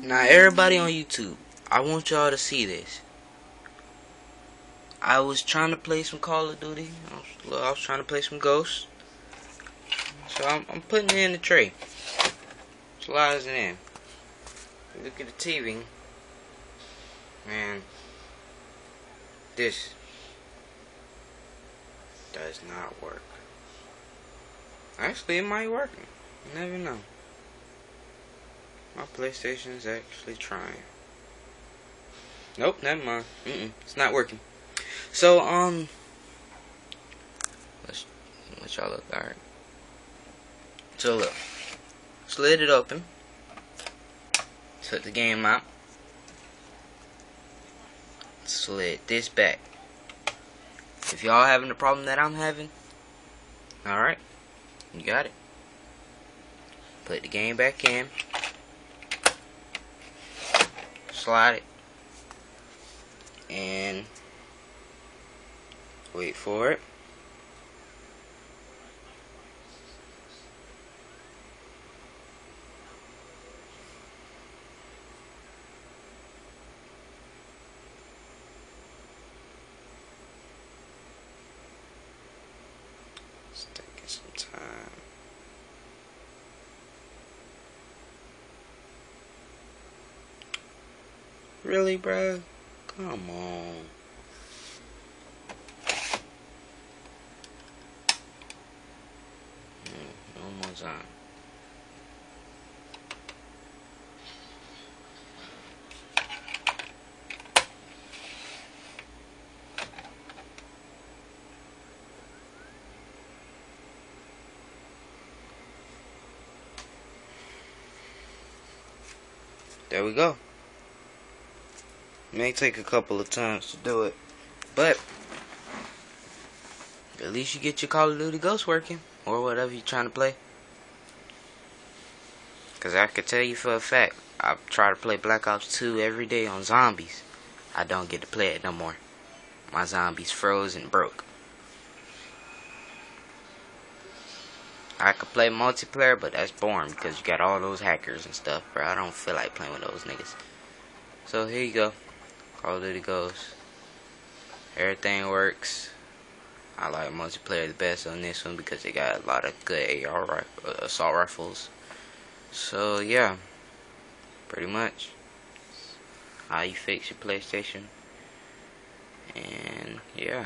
Now everybody on YouTube, I want y'all to see this. I was trying to play some Call of Duty. I was trying to play some Ghosts. So I'm putting it in the tray. Slides it in. Look at the TV. Man, this does not work. Actually, it might work. You never know. My PlayStation is actually trying. Nope, never mind. It's not working. So, let's let y'all look. Alright. So, look. Slid it open. Took the game out. Slid this back. If y'all having the problem that I'm having, alright. You got it. Put the game back in. Slide it. And wait for it. It's taking some time. Really, bro? Come on. One more time. There we go. It may take a couple of times to do it, but at least you get your Call of Duty Ghost working, or whatever you're trying to play. Because I could tell you for a fact, I try to play Black Ops 2 every day on zombies. I don't get to play it no more. My zombies froze and broke. I could play multiplayer, but that's boring because you got all those hackers and stuff, bro. I don't feel like playing with those niggas. So here you go. Call of Duty Ghosts. Everything works. I like multiplayer the best on this one because they got a lot of good AR assault rifles. So yeah, pretty much how you fix your PlayStation. And yeah.